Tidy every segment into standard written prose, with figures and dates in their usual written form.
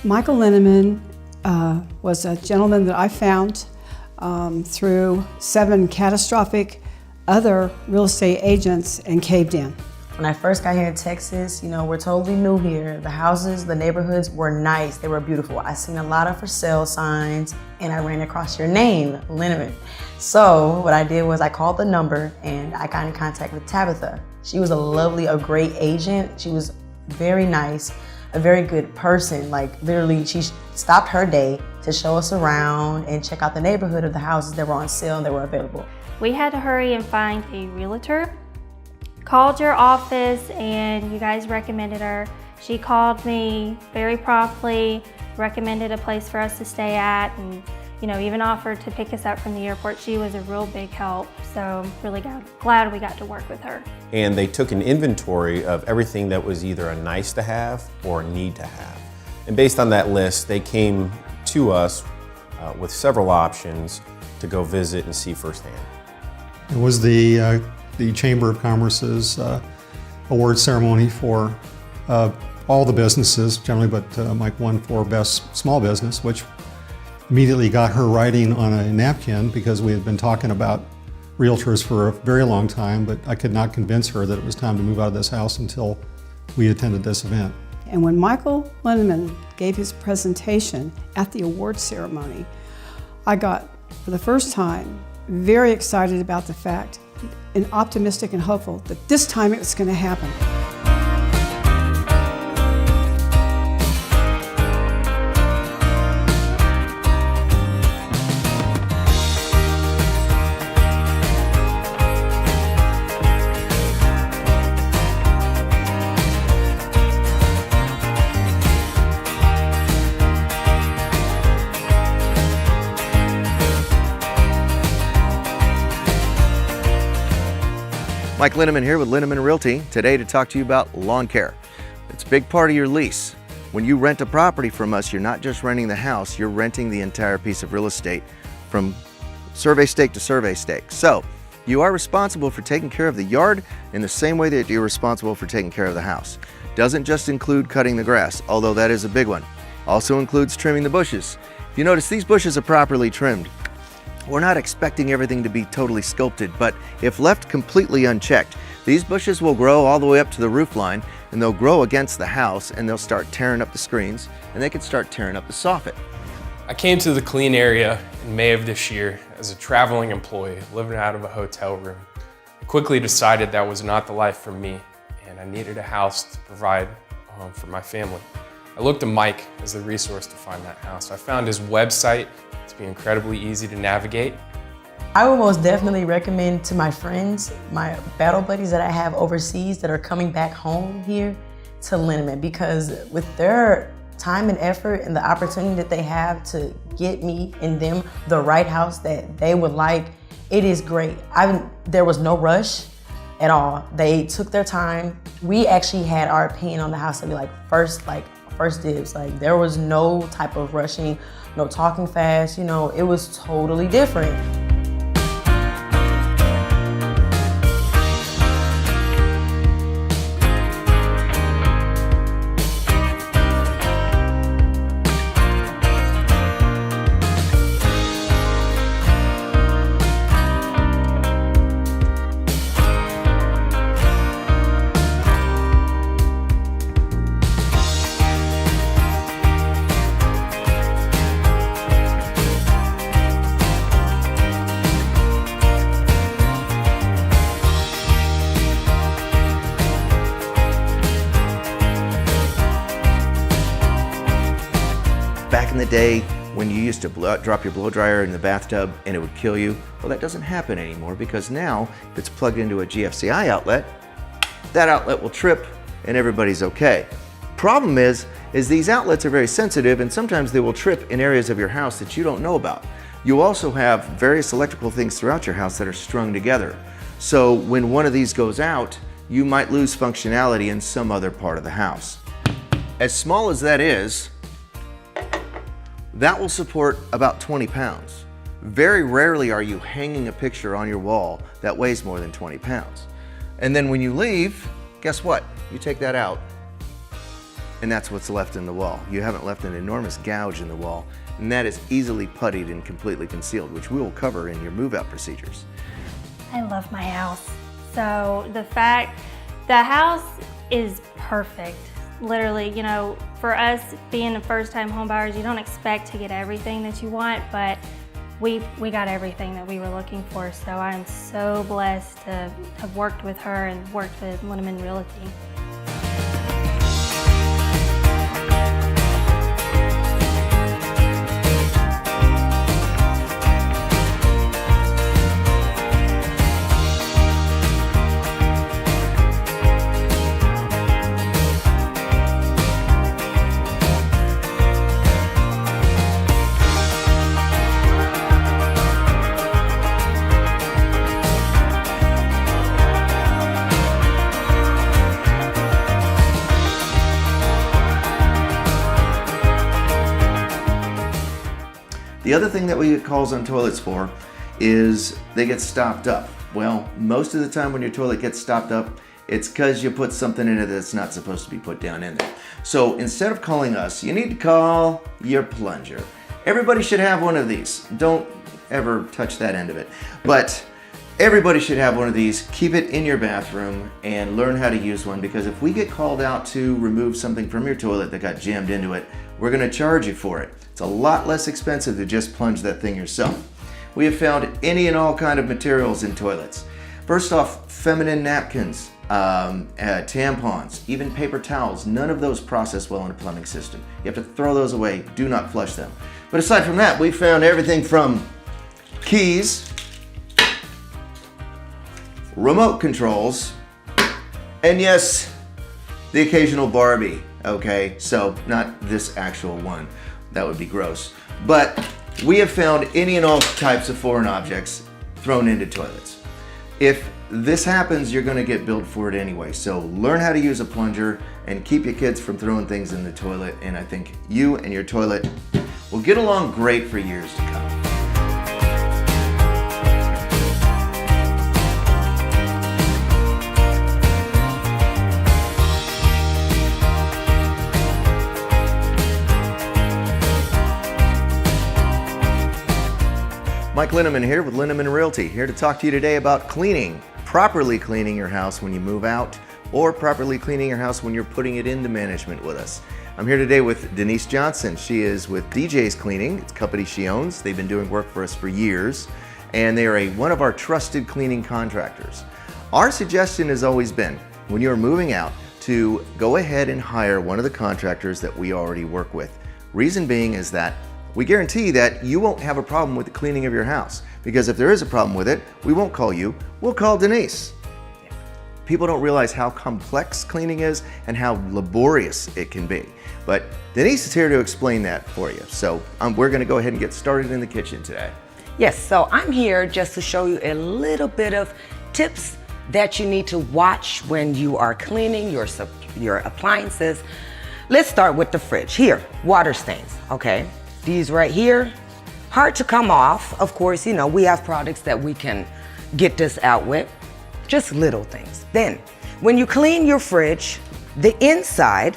Michael Linneman was a gentleman that I found through 7 catastrophic other real estate agents and caved in. When I first got here in Texas, we're totally new here. The houses, the neighborhoods were nice, they were beautiful. I seen a lot of for sale signs and I ran across your name, Linneman. So what I did was I called the number and I got in contact with Tabitha. She was a great agent. She was very nice, a very good person. Like literally, she stopped her day to show us around and check out the neighborhood of the houses that were on sale and that were available. We had to hurry and find a realtor. Called your office and you guys recommended her. She called me very promptly, recommended a place for us to stay at, and even offered to pick us up from the airport. She was a real big help, so really glad we got to work with her. And they took an inventory of everything that was either a nice to have or a need to have. And based on that list, they came to us with several options to go visit and see firsthand. It was the Chamber of Commerce's award ceremony for all the businesses generally, but Mike won for Best Small Business, which immediately got her writing on a napkin because we had been talking about realtors for a very long time, but I could not convince her that it was time to move out of this house until we attended this event. And when Michael Linneman gave his presentation at the award ceremony, I got, for the first time, very excited about the fact and optimistic and hopeful that this time it was going to happen. Mike Linneman here with Linneman Realty, today to talk to you about lawn care. It's a big part of your lease. When you rent a property from us, you're not just renting the house, you're renting the entire piece of real estate from survey stake to survey stake. So, you are responsible for taking care of the yard in the same way that you're responsible for taking care of the house. Doesn't just include cutting the grass, although that is a big one. Also includes trimming the bushes. If you notice, these bushes are properly trimmed. We're not expecting everything to be totally sculpted, but if left completely unchecked, these bushes will grow all the way up to the roof line, and they'll grow against the house, and they'll start tearing up the screens, and they can start tearing up the soffit. I came to the clean area in May of this year as a traveling employee living out of a hotel room. I quickly decided that was not the life for me, and I needed a house to provide a home for my family. I looked to Mike as the resource to find that house. I found his website to be incredibly easy to navigate. I would most definitely recommend to my friends, my battle buddies that I have overseas that are coming back home here, to Linneman, because with their time and effort and the opportunity that they have to get me and them the right house that they would like, it is great. There was no rush at all. They took their time. We actually had our opinion on the house to be first dibs. There was no type of rushing, no talking fast, it was totally different. Back in the day, when you used to drop your blow dryer in the bathtub and it would kill you, well, that doesn't happen anymore because now if it's plugged into a GFCI outlet, that outlet will trip and everybody's okay. Problem is these outlets are very sensitive and sometimes they will trip in areas of your house that you don't know about. You also have various electrical things throughout your house that are strung together. So when one of these goes out, you might lose functionality in some other part of the house. As small as that is, that will support about 20 pounds. Very rarely are you hanging a picture on your wall that weighs more than 20 pounds. And then when you leave, guess what? You take that out and that's what's left in the wall. You haven't left an enormous gouge in the wall, and that is easily puttied and completely concealed, which we will cover in your move-out procedures. I love my house. So the house is perfect. Literally, you know, for us being the first-time home buyers, you don't expect to get everything that you want, but we got everything that we were looking for. So I'm so blessed to have worked with her and worked with Linneman Realty. The other thing that we get calls on toilets for is they get stopped up. Well, most of the time when your toilet gets stopped up, it's because you put something in it that's not supposed to be put down in there. So instead of calling us, you need to call your plunger. Everybody should have one of these. Don't ever touch that end of it. But everybody should have one of these. Keep it in your bathroom and learn how to use one, because if we get called out to remove something from your toilet that got jammed into it, we're going to charge you for it. It's a lot less expensive to just plunge that thing yourself. We have found any and all kind of materials in toilets. First off, feminine napkins, tampons, even paper towels. None of those process well in a plumbing system. You have to throw those away. Do not flush them. But aside from that, we found everything from keys, remote controls, and yes, the occasional Barbie. Okay, so not this actual one. That would be gross. But we have found any and all types of foreign objects thrown into toilets. If this happens, you're going to get billed for it anyway. So learn how to use a plunger and keep your kids from throwing things in the toilet. And I think you and your toilet will get along great for years to come. Mike Linneman here with Linneman Realty, here to talk to you today about properly cleaning your house when you move out, or properly cleaning your house when you're putting it into management with us. I'm here today with Denise Johnson. She is with DJ's Cleaning. It's a company she owns. They've been doing work for us for years, and they are one of our trusted cleaning contractors. Our suggestion has always been, when you're moving out, to go ahead and hire one of the contractors that we already work with. Reason being is that we guarantee that you won't have a problem with the cleaning of your house, because if there is a problem with it, we won't call you, we'll call Denise. People don't realize how complex cleaning is and how laborious it can be. But Denise is here to explain that for you. So we're going to go ahead and get started in the kitchen today. Yes, so I'm here just to show you a little bit of tips that you need to watch when you are cleaning your appliances. Let's start with the fridge. Here, water stains, okay? These right here, hard to come off. Of course, you know, we have products that we can get this out with. Just little things. Then, when you clean your fridge, the inside,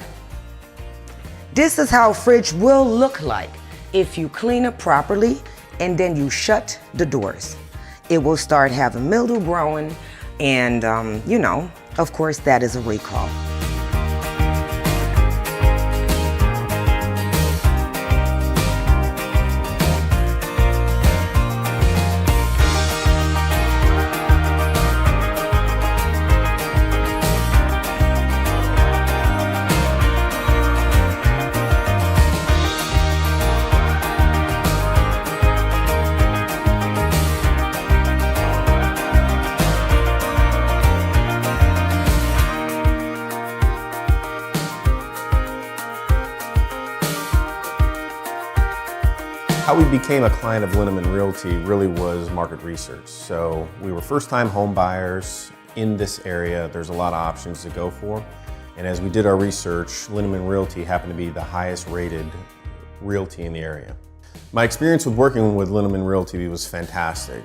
this is how a fridge will look like if you clean it properly and then you shut the doors. It will start having mildew growing, and you know, of course, that is a recall. How we became a client of Linneman Realty really was market research. So we were first-time home buyers in this area. There's a lot of options to go for. And as we did our research, Linneman Realty happened to be the highest rated realty in the area. My experience with working with Linneman Realty was fantastic.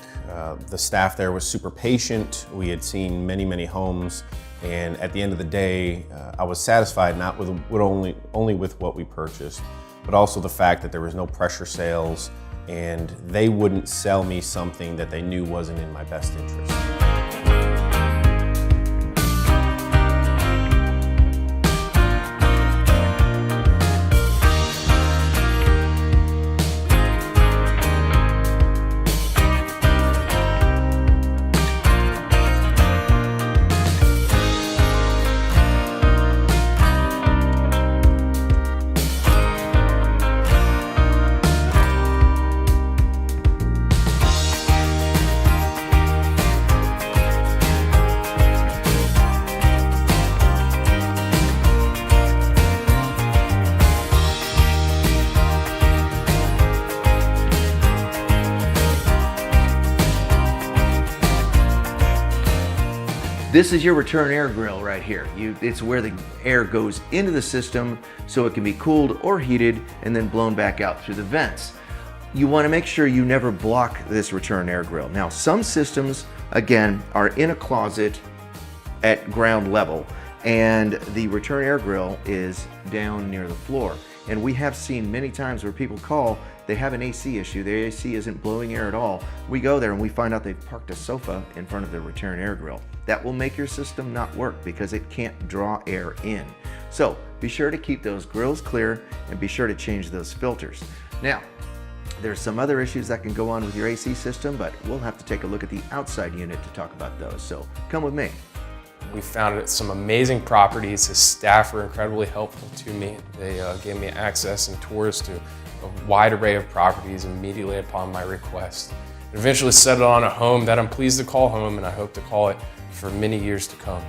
The staff there was super patient. We had seen many, many homes, and at the end of the day, I was satisfied not with only with what we purchased, but also the fact that there was no pressure sales, and they wouldn't sell me something that they knew wasn't in my best interest. This is your return air grill right here. It's where the air goes into the system so it can be cooled or heated and then blown back out through the vents. You want to make sure you never block this return air grill. Now, some systems, again, are in a closet at ground level, and the return air grill is down near the floor. And we have seen many times where people call, they have an AC issue, their AC isn't blowing air at all. We go there and we find out they've parked a sofa in front of the return air grill. That will make your system not work because it can't draw air in. So be sure to keep those grills clear and be sure to change those filters. Now, there's some other issues that can go on with your AC system, but we'll have to take a look at the outside unit to talk about those. So come with me. We found some amazing properties. His staff were incredibly helpful to me. They gave me access and tours to a wide array of properties immediately upon my request. And eventually settled on a home that I'm pleased to call home, and I hope to call it for many years to come.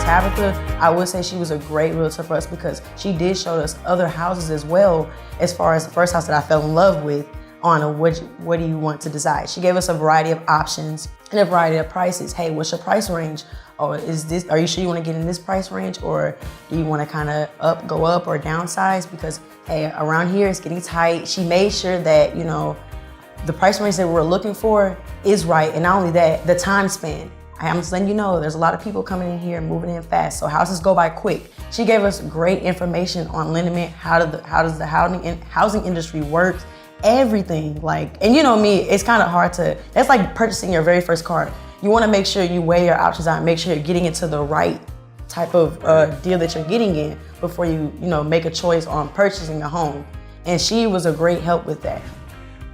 Tabitha, I would say she was a great realtor for us because she did show us other houses as well, as far as the first house that I fell in love with on what do you want to decide. She gave us a variety of options and a variety of prices. Hey, what's your price range? Or are you sure you want to get in this price range, or do you want to kind of go up or downsize? Because hey, around here it's getting tight. She made sure that, you know, the price range that we're looking for is right, and not only that, the time span. I'm just letting you know, there's a lot of people coming in here and moving in fast, so houses go by quick. She gave us great information on Linneman, how does the housing industry work, everything. Like, and you know me, it's kind of hard to, that's like purchasing your very first car. You want to make sure you weigh your options out and make sure you're getting into the right type of deal that you're getting in before you make a choice on purchasing a home. And she was a great help with that.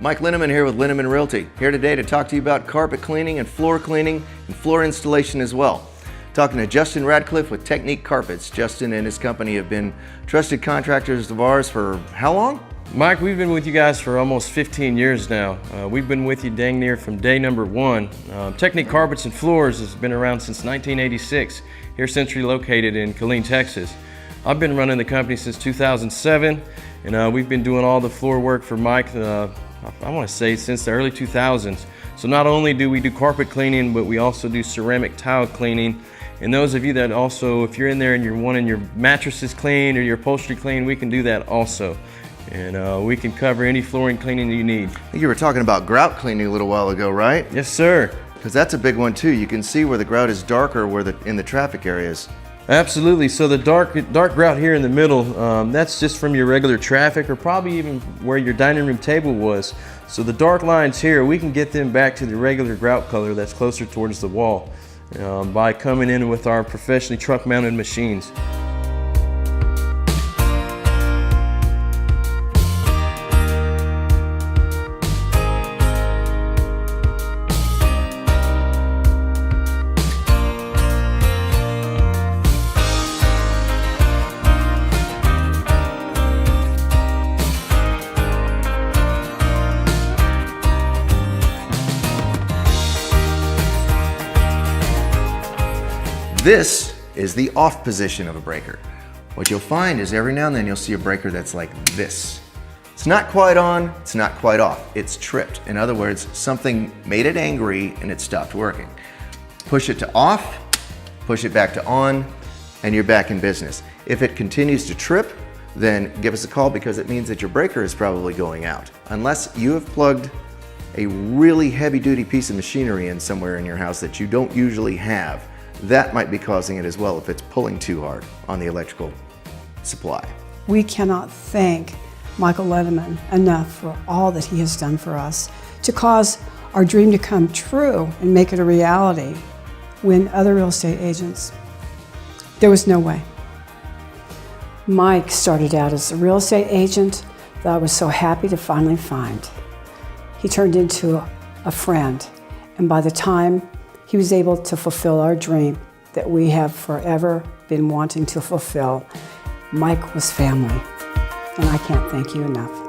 Mike Linneman here with Linneman Realty, here today to talk to you about carpet cleaning and floor installation as well. Talking to Justin Radcliffe with Technique Carpets. Justin and his company have been trusted contractors of ours for how long? Mike, we've been with you guys for almost 15 years now. We've been with you dang near from day number one. Technique Carpets and Floors has been around since 1986, here centrally located in Killeen, Texas. I've been running the company since 2007, and we've been doing all the floor work for Mike, I want to say since the early 2000s. So not only do we do carpet cleaning, but we also do ceramic tile cleaning. And those of you that also, if you're in there and you're wanting your mattresses cleaned or your upholstery cleaned, we can do that also. And we can cover any flooring cleaning that you need. I think you were talking about grout cleaning a little while ago, right? Yes, sir. Because that's a big one too. You can see where the grout is darker in the traffic areas. Absolutely. So the dark grout here in the middle, that's just from your regular traffic, or probably even where your dining room table was. So the dark lines here, we can get them back to the regular grout color that's closer towards the wall by coming in with our professionally truck-mounted machines. This is the off position of a breaker. What you'll find is every now and then you'll see a breaker that's like this. It's not quite on, it's not quite off, it's tripped. In other words, something made it angry and it stopped working. Push it to off, push it back to on, and you're back in business. If it continues to trip, then give us a call because it means that your breaker is probably going out. Unless you have plugged a really heavy-duty piece of machinery in somewhere in your house that you don't usually have, that might be causing it as well if it's pulling too hard on the electrical supply. We cannot thank Michael Lederman enough for all that he has done for us to cause our dream to come true and make it a reality when other real estate agents, there was no way. Mike started out as a real estate agent that I was so happy to finally find. He turned into a friend, and by the time he was able to fulfill our dream that we have forever been wanting to fulfill, Mike was family, and I can't thank you enough.